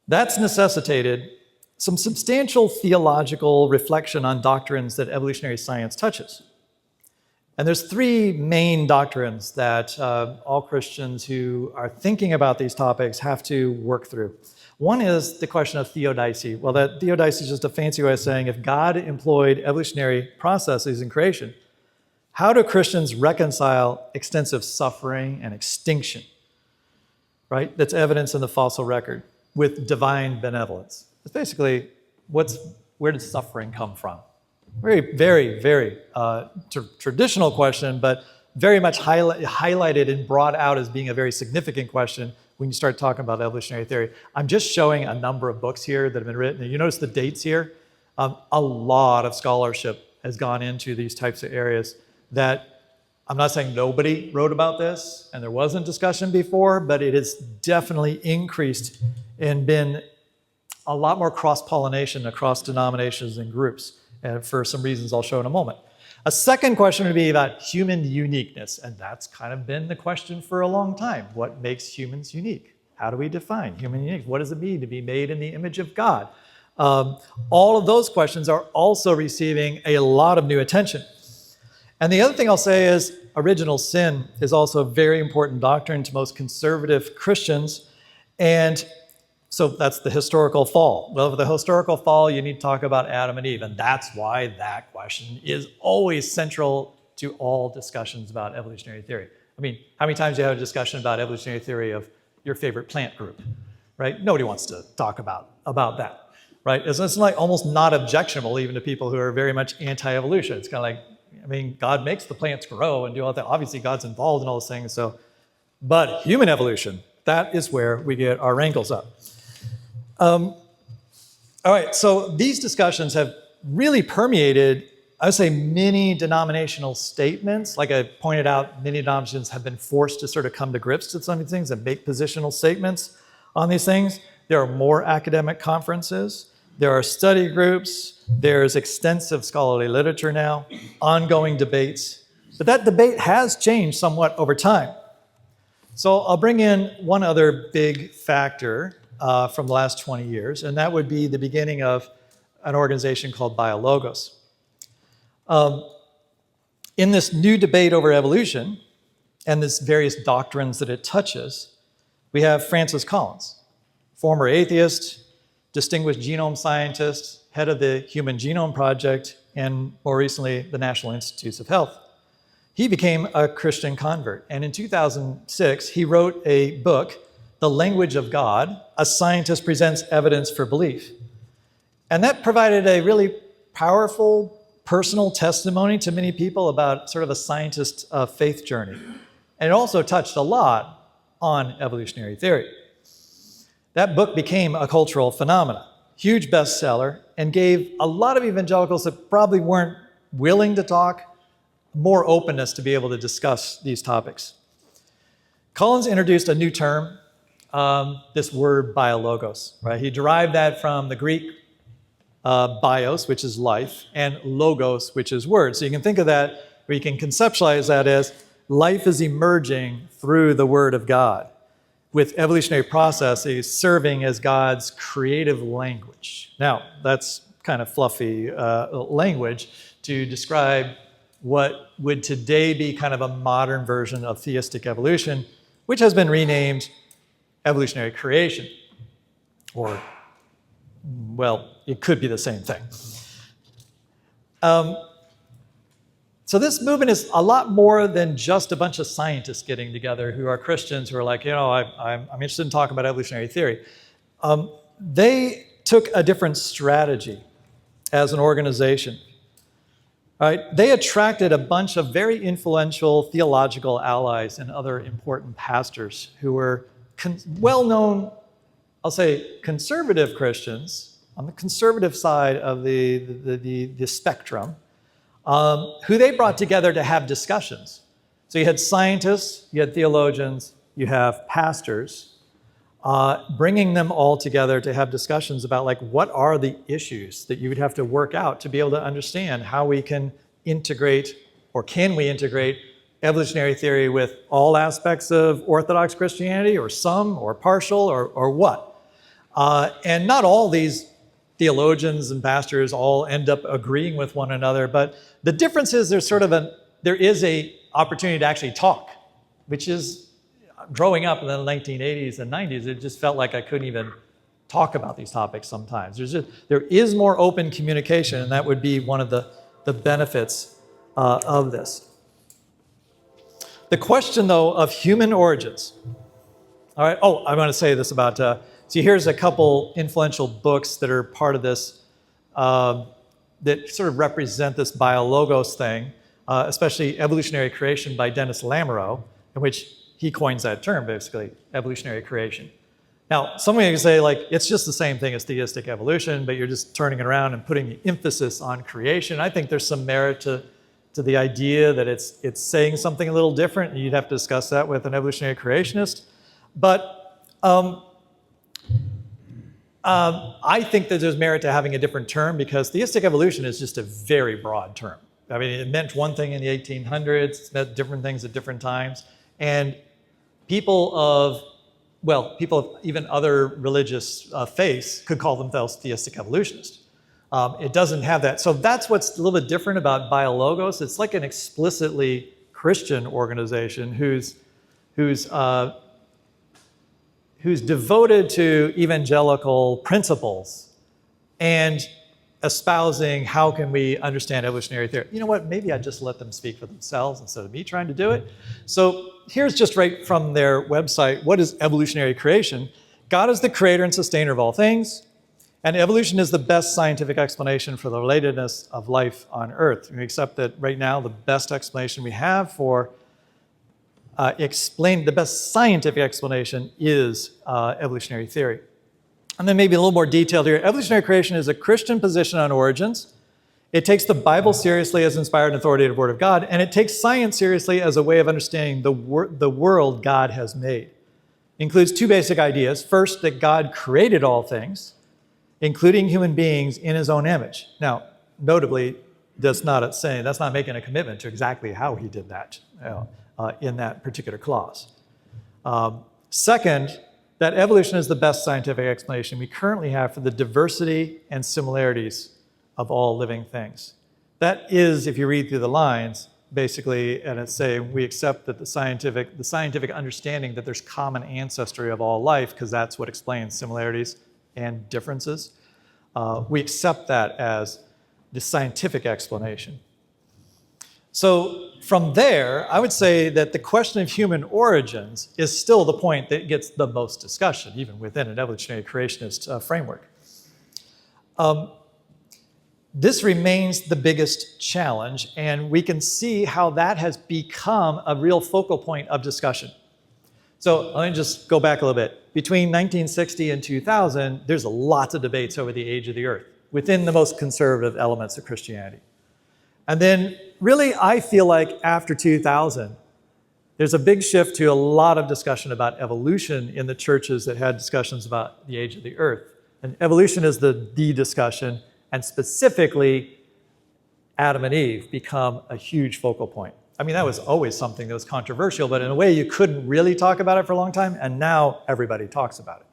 That's necessitated some substantial theological reflection on doctrines that evolutionary science touches. And there's three main doctrines that all Christians who are thinking about these topics have to work through. One is the question of theodicy. Well, that theodicy is just a fancy way of saying if God employed evolutionary processes in creation, how do Christians reconcile extensive suffering and extinction, right? That's evidence in the fossil record with divine benevolence. It's basically, where did suffering come from? Very, very, very traditional question, but very much highlighted and brought out as being a very significant question when you start talking about evolutionary theory. I'm just showing a number of books here that have been written. You notice the dates here? A lot of scholarship has gone into these types of areas that I'm not saying nobody wrote about this and there wasn't discussion before, but it has definitely increased and been a lot more cross-pollination across denominations and groups, and for some reasons I'll show in a moment. A second question would be about human uniqueness, and that's kind of been the question for a long time. What makes humans unique? How do we define human uniqueness? What does it mean to be made in the image of God? All of those questions are also receiving a lot of new attention. And the other thing I'll say is original sin is also a very important doctrine to most conservative Christians, and so that's the historical fall. Well, for the historical fall, you need to talk about Adam and Eve, and that's why that question is always central to all discussions about evolutionary theory. I mean, how many times do you have a discussion about evolutionary theory of your favorite plant group, right? Nobody wants to talk about that, right? It's like almost not objectionable even to people who are very much anti-evolution. It's kind of like, I mean, God makes the plants grow and do all that. Obviously, God's involved in all those things. But human evolution, that is where we get our wrangles up. All right, so these discussions have really permeated, I would say, many denominational statements. Like I pointed out, many denominations have been forced to sort of come to grips with some of these things and make positional statements on these things. There are more academic conferences. There are study groups. There's extensive scholarly literature now, ongoing debates. But that debate has changed somewhat over time. So I'll bring in one other big factor from the last 20 years, and that would be the beginning of an organization called BioLogos. In this new debate over evolution and this various doctrines that it touches, we have Francis Collins, former atheist, distinguished genome scientist, head of the Human Genome Project, and more recently, the National Institutes of Health. He became a Christian convert, and in 2006, he wrote a book, The Language of God, A Scientist Presents Evidence for Belief. And that provided a really powerful personal testimony to many people about sort of a scientist's faith journey. And it also touched a lot on evolutionary theory. That book became a cultural phenomenon, huge bestseller, and gave a lot of evangelicals that probably weren't willing to talk more openness to be able to discuss these topics. Collins introduced a new term, this word biologos, right? He derived that from the Greek bios, which is life, and logos, which is word. So you can think of that, or you can conceptualize that as life is emerging through the word of God, with evolutionary processes serving as God's creative language. Now, that's kind of fluffy language to describe what would today be kind of a modern version of theistic evolution, which has been renamed evolutionary creation. Or, well, it could be the same thing. So this movement is a lot more than just a bunch of scientists getting together who are Christians who are like, I'm interested in talking about evolutionary theory. They took a different strategy as an organization. Right? They attracted a bunch of very influential theological allies and other important pastors who were well-known, I'll say, conservative Christians on the conservative side of the spectrum, who they brought together to have discussions. So you had scientists, you had theologians, you have pastors, bringing them all together to have discussions about like what are the issues that you would have to work out to be able to understand how we can integrate, or can we integrate, evolutionary theory with all aspects of Orthodox Christianity, or some, or partial, or what. And not all these theologians and pastors all end up agreeing with one another, but the difference is there's sort of there is a opportunity to actually talk, which is, growing up in the 1980s and 90s, it just felt like I couldn't even talk about these topics sometimes. There is more open communication, and that would be one of the benefits of this. The question, though, of human origins. All right. Oh, I want to say this about, see, here's a couple influential books that are part of this, that sort of represent this biologos thing, especially Evolutionary Creation by Dennis Lamoureux, in which he coins that term, basically, evolutionary creation. Now, some can say, like, it's just the same thing as theistic evolution, but you're just turning it around and putting the emphasis on creation. I think there's some merit to the idea that it's saying something a little different, and you'd have to discuss that with an evolutionary creationist. But I think that there's merit to having a different term, because theistic evolution is just a very broad term. I mean, it meant one thing in the 1800s, it's meant different things at different times, and people of even other religious faiths could call themselves theistic evolutionists. It doesn't have that. So that's what's a little bit different about Biologos. It's like an explicitly Christian organization who's devoted to evangelical principles and espousing how can we understand evolutionary theory. You know what? Maybe I just let them speak for themselves instead of me trying to do it. So here's just right from their website, what is evolutionary creation? God is the creator and sustainer of all things, and evolution is the best scientific explanation for the relatedness of life on Earth. We accept that right now the best explanation we have for the best scientific explanation is evolutionary theory. And then maybe a little more detailed here. Evolutionary creation is a Christian position on origins. It takes the Bible seriously as inspired and authoritative Word of God, and it takes science seriously as a way of understanding the world God has made. It includes two basic ideas. First, that God created all things, including human beings, in his own image. Now, notably, that's not making a commitment to exactly how he did that in that particular clause. Second, that evolution is the best scientific explanation we currently have for the diversity and similarities of all living things. That is, if you read through the lines, basically, and it's saying we accept that the scientific understanding that there's common ancestry of all life, because that's what explains similarities and differences. We accept that as the scientific explanation. So from there, I would say that the question of human origins is still the point that gets the most discussion, even within an evolutionary creationist framework. This remains the biggest challenge, and we can see how that has become a real focal point of discussion. So let me just go back a little bit. Between 1960 and 2000, there's lots of debates over the age of the Earth within the most conservative elements of Christianity. And then really, I feel like after 2000, there's a big shift to a lot of discussion about evolution in the churches that had discussions about the age of the Earth. And evolution is the discussion, and specifically Adam and Eve become a huge focal point. I mean, that was always something that was controversial, but in a way you couldn't really talk about it for a long time, and now everybody talks about it.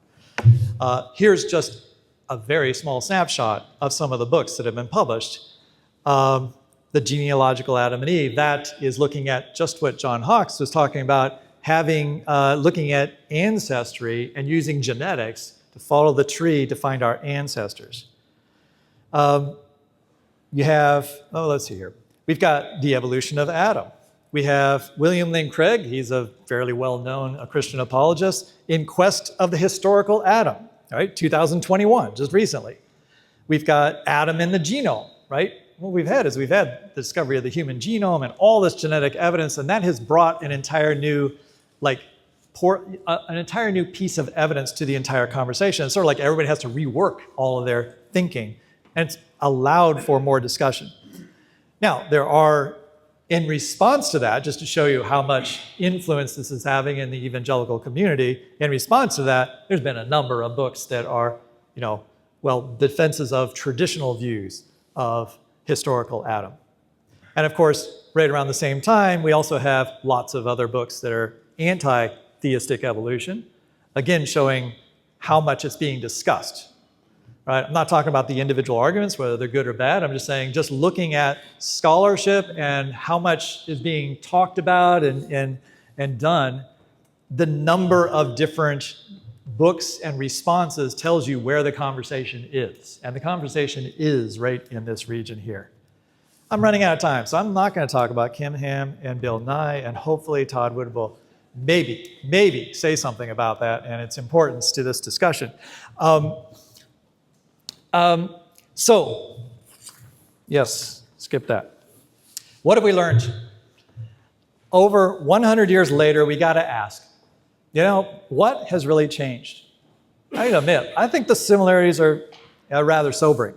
Here's just a very small snapshot of some of the books that have been published. The genealogical Adam and Eve, that is looking at just what John Hawkes was talking about, looking at ancestry and using genetics to follow the tree to find our ancestors. Let's see here. We've got the evolution of Adam. We have William Lane Craig, he's a fairly well-known Christian apologist, in Quest of the Historical Adam, right? 2021, just recently. We've got Adam in the Genome, right? What we've had the discovery of the human genome and all this genetic evidence, and that has brought an entire new piece of evidence to the entire conversation. It's sort of like everybody has to rework all of their thinking, and it's allowed for more discussion. Now, there are, in response to that, just to show you how much influence this is having in the evangelical community, in response to that, there's been a number of books that are, defenses of traditional views of historical Adam. And of course, right around the same time, we also have lots of other books that are anti-theistic evolution, again, showing how much it's being discussed. right? I'm not talking about the individual arguments, whether they're good or bad. I'm just saying, just looking at scholarship and how much is being talked about and done, the number of different books and responses tells you where the conversation is. And the conversation is right in this region here. I'm running out of time, so I'm not going to talk about Kim Ham and Bill Nye, and hopefully Todd Wood will maybe say something about that and its importance to this discussion. So, yes, skip that. What have we learned? Over 100 years later, we got to ask, what has really changed? I admit, I think the similarities are rather sobering.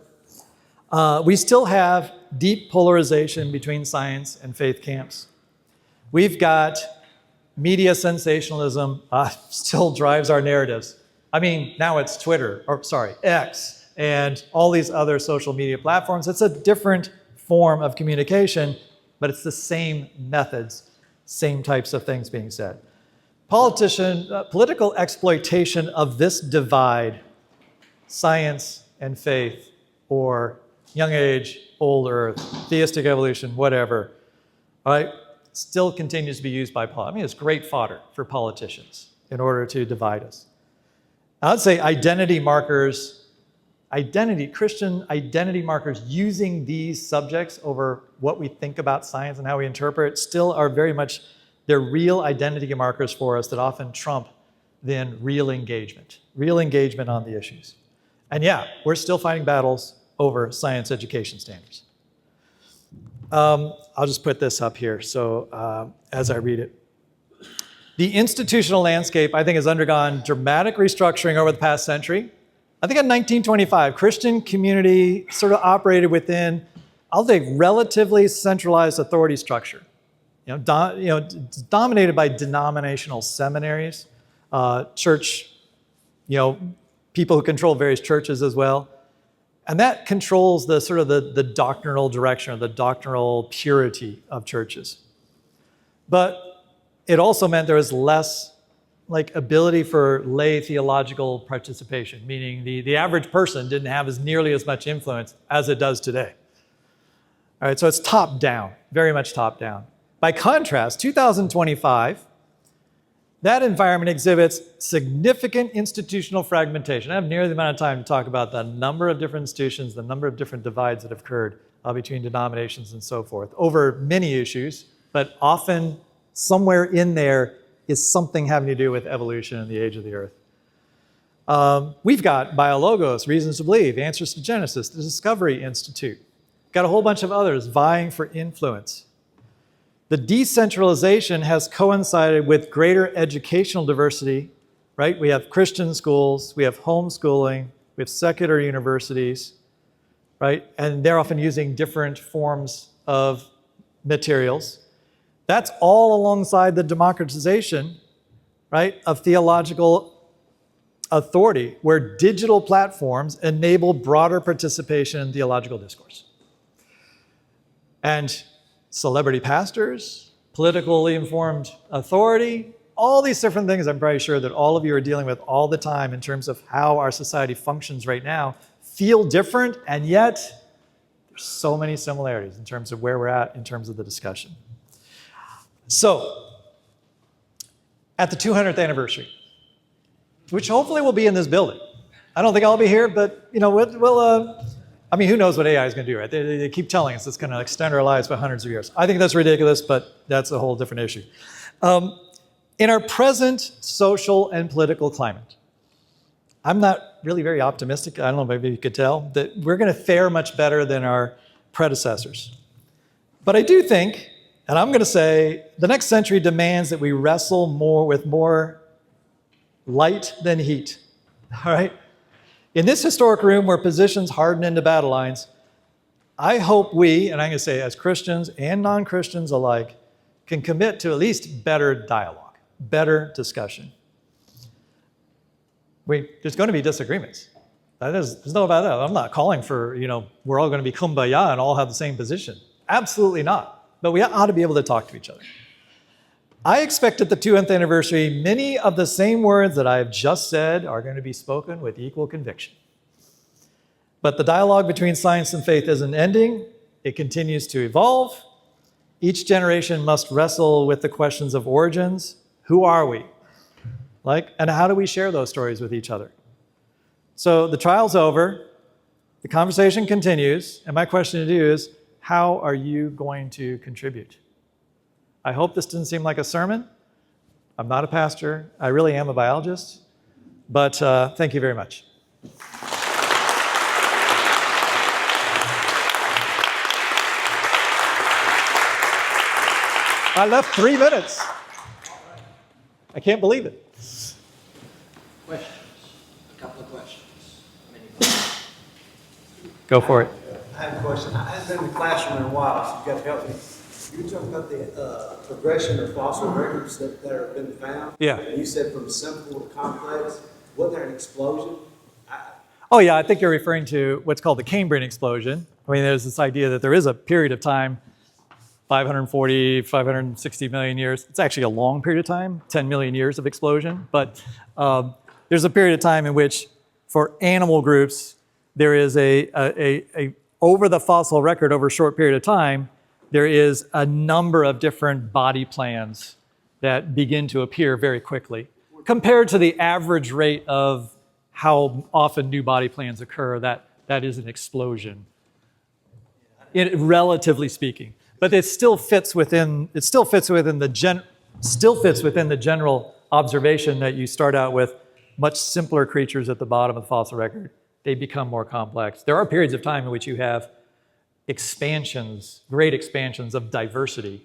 We still have deep polarization between science and faith camps. We've got media sensationalism still drives our narratives. I mean, now it's X, and all these other social media platforms. It's a different form of communication, but it's the same methods, same types of things being said. Political exploitation of this divide, science and faith, or young age, old earth, theistic evolution, whatever, all right, still continues to be used by politicians. I mean, it's great fodder for politicians in order to divide us. I would say identity markers, Christian identity markers using these subjects over what we think about science and how we interpret still are very much, they're real identity markers for us that often trump then real engagement on the issues. And yeah, we're still fighting battles over science education standards. I'll just put this up here so as I read it. The institutional landscape, I think, has undergone dramatic restructuring over the past century. I think in 1925, Christian community sort of operated within, I'll say, relatively centralized authority structure. Dominated by denominational seminaries, church, people who control various churches as well. And that controls the sort of the doctrinal direction or the doctrinal purity of churches. But it also meant there was less ability for lay theological participation, meaning the average person didn't have nearly as much influence as it does today. All right, so it's top down, very much top down. By contrast, 2025, that environment exhibits significant institutional fragmentation. I have nearly the amount of time to talk about the number of different institutions, the number of different divides that have occurred between denominations and so forth over many issues, but often somewhere in there is something having to do with evolution and the age of the earth. We've got BioLogos, Reasons to Believe, Answers to Genesis, the Discovery Institute. Got a whole bunch of others vying for influence. The decentralization has coincided with greater educational diversity, right? We have Christian schools, we have homeschooling, we have secular universities, right? And they're often using different forms of materials. That's all alongside the democratization, right, of theological authority, where digital platforms enable broader participation in theological discourse. And celebrity pastors, politically informed authority, all these different things I'm pretty sure that all of you are dealing with all the time in terms of how our society functions right now feel different, and yet there's so many similarities in terms of where we're at in terms of the discussion. So, at the 200th anniversary, which hopefully will be in this building. I don't think I'll be here, but who knows what AI is going to do, right? They keep telling us it's going to extend our lives by hundreds of years. I think that's ridiculous, but that's a whole different issue. In our present social and political climate, I'm not really very optimistic. I don't know, maybe you could tell, that we're going to fare much better than our predecessors. But I do think, and I'm going to say, the next century demands that we wrestle with more light than heat, all right? In this historic room where positions harden into battle lines, I hope we, and I'm going to say as Christians and non-Christians alike, can commit to at least better dialogue, better discussion. There's going to be disagreements. There's no about that. I'm not calling for, we're all going to be kumbaya and all have the same position. Absolutely not. But we ought to be able to talk to each other. I expect at the 200th anniversary, many of the same words that I have just said are going to be spoken with equal conviction. But the dialogue between science and faith isn't ending. It continues to evolve. Each generation must wrestle with the questions of origins. Who are we? And how do we share those stories with each other? So the trial's over. The conversation continues. And my question to you is, how are you going to contribute? I hope this didn't seem like a sermon. I'm not a pastor. I really am a biologist. But thank you very much. I left 3 minutes. I can't believe it. Questions? A couple of questions. Go for it. I have a question. I haven't been in the classroom in a while, so you've got to help me. You were talking about the progression of fossil records that have been found. Yeah. And you said from simple to complex. Wasn't there an explosion? Oh, yeah, I think you're referring to what's called the Cambrian explosion. I mean, there's this idea that there is a period of time, 540, 560 million years. It's actually a long period of time, 10 million years of explosion. But there's a period of time in which, for animal groups, there is over the fossil record, over a short period of time, there is a number of different body plans that begin to appear very quickly. Compared to the average rate of how often new body plans occur, that is an explosion, relatively speaking. But it still fits within the general observation that you start out with much simpler creatures at the bottom of the fossil record. They become more complex. There are periods of time in which you have expansions, great expansions of diversity,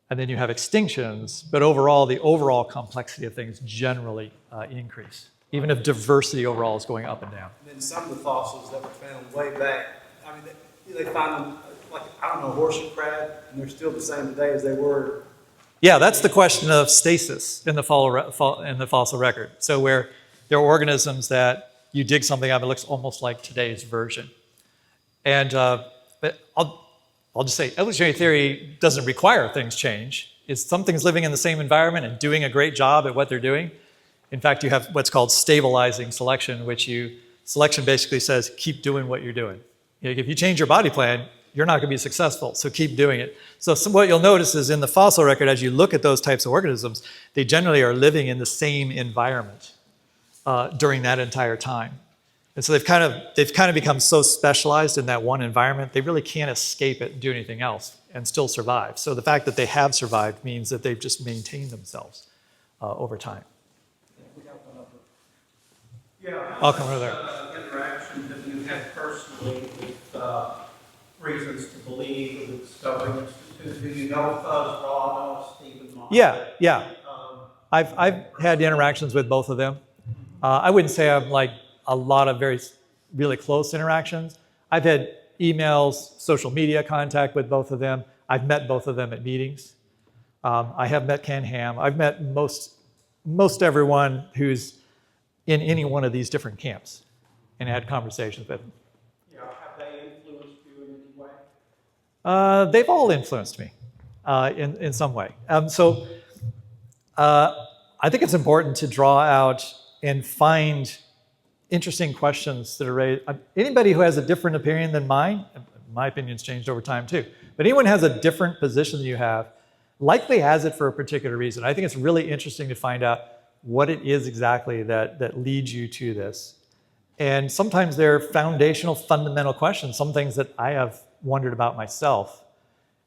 and then you have extinctions, but overall, the overall complexity of things generally increase, even if diversity overall is going up and down. And then some of the fossils that were found way back, I mean, they find them, like, I don't know, horseshoe crab, and they're still the same today as they were. Yeah, that's the question of stasis in the fossil record. So where there are organisms that you dig something up, it looks almost like today's version. And but I'll just say, evolutionary theory doesn't require things change. It's something's living in the same environment and doing a great job at what they're doing. In fact, you have what's called stabilizing selection, selection basically says, keep doing what you're doing. If you change your body plan, you're not going to be successful, so keep doing it. So what you'll notice is in the fossil record, as you look at those types of organisms, they generally are living in the same environment during that entire time. And so they've kind of become so specialized in that one environment, they really can't escape it and do anything else and still survive. So the fact that they have survived means that they've just maintained themselves over time. Yeah. I'll come over there. Interaction that you had personally with reasons to believe the Discovery Institute. Do you know Fuzz Raw, Stephen Moss? Yeah. I've had interactions with both of them. I wouldn't say I'm like a lot of really close interactions. I've had emails, social media contact with both of them. I've met both of them at meetings. I have met Ken Ham. I've met most everyone who's in any one of these different camps and had conversations with them. Yeah, have they influenced you in any way? They've all influenced me in some way. So I think it's important to draw out and find interesting questions that are raised. Anybody who has a different opinion than mine, my opinion's changed over time too, but anyone who has a different position than you have likely has it for a particular reason. I think it's really interesting to find out what it is exactly that leads you to this. And sometimes they're foundational, fundamental questions, some things that I have wondered about myself.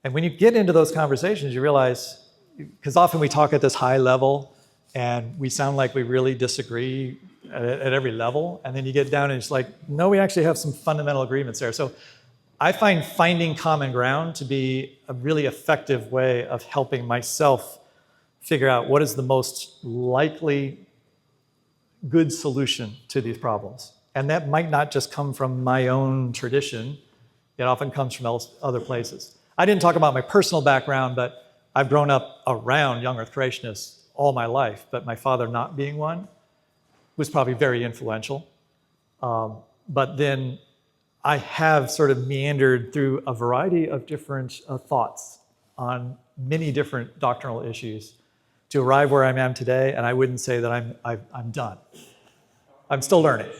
And when you get into those conversations, you realize, because often we talk at this high level and we sound like we really disagree at every level, and then you get down and it's like, no, we actually have some fundamental agreements there. So I find finding common ground to be a really effective way of helping myself figure out what is the most likely good solution to these problems. And that might not just come from my own tradition, it often comes from other places. I didn't talk about my personal background, but I've grown up around young Earth creationists all my life, but my father not being one was probably very influential. But then I have sort of meandered through a variety of different thoughts on many different doctrinal issues to arrive where I am today, and I wouldn't say that I'm done. I'm still learning.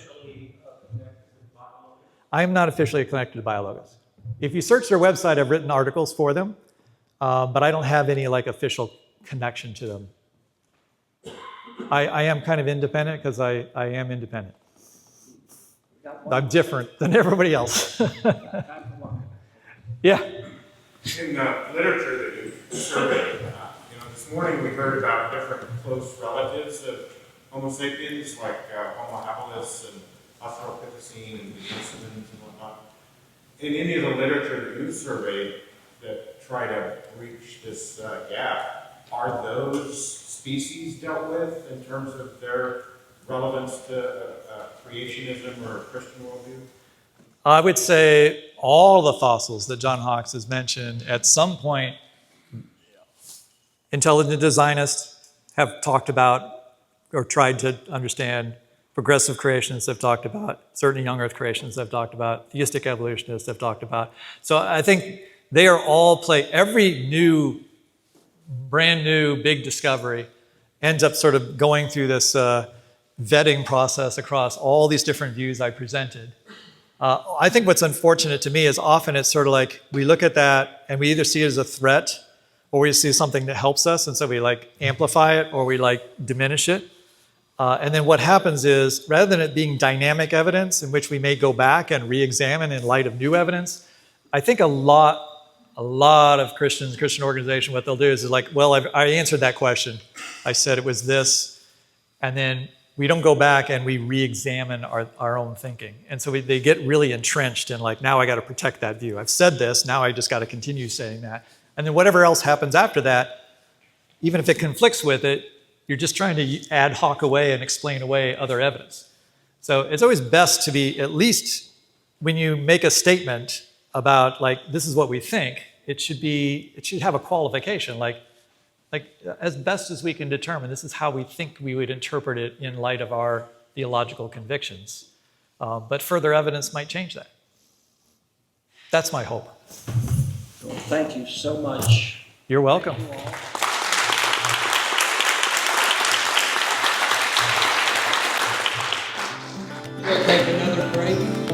I'm not officially connected to BioLogos. If you search their website, I've written articles for them, but I don't have any like official connection to them. I am kind of independent because I am independent. I'm different than everybody else. Yeah. In the literature that you surveyed, this morning we heard about different close relatives of Homo sapiens, like Homo habilis and Australopithecine and the Insolens and whatnot. In any of the literature that you surveyed that try to reach this gap, are those species dealt with in terms of their relevance to creationism or Christian worldview? I would say all the fossils that John Hawkes has mentioned, at some point, intelligent designists have talked about or tried to understand. Progressive creationists have talked about, certain young earth creationists have talked about, theistic evolutionists have talked about. So I think they are all every brand new big discovery ends up sort of going through this vetting process across all these different views I presented. I think what's unfortunate to me is often it's sort of like we look at that and we either see it as a threat or we see something that helps us, and so we amplify it or we diminish it. And then what happens is, rather than it being dynamic evidence in which we may go back and re-examine in light of new evidence, I think a lot of Christian organizations, what they'll do is well, I answered that question. I said it was this, and then we don't go back and we re-examine our own thinking. And so they get really entrenched in now I got to protect that view. I've said this, now I just got to continue saying that. And then whatever else happens after that, even if it conflicts with it, you're just trying to ad hoc away and explain away other evidence. So it's always best to be, at least when you make a statement about this is what we think, it should have a qualification, as best as we can determine, this is how we think we would interpret it in light of our theological convictions. But further evidence might change that. That's my hope. Well, thank you so much. You're welcome. Thank you all. We'll take another break.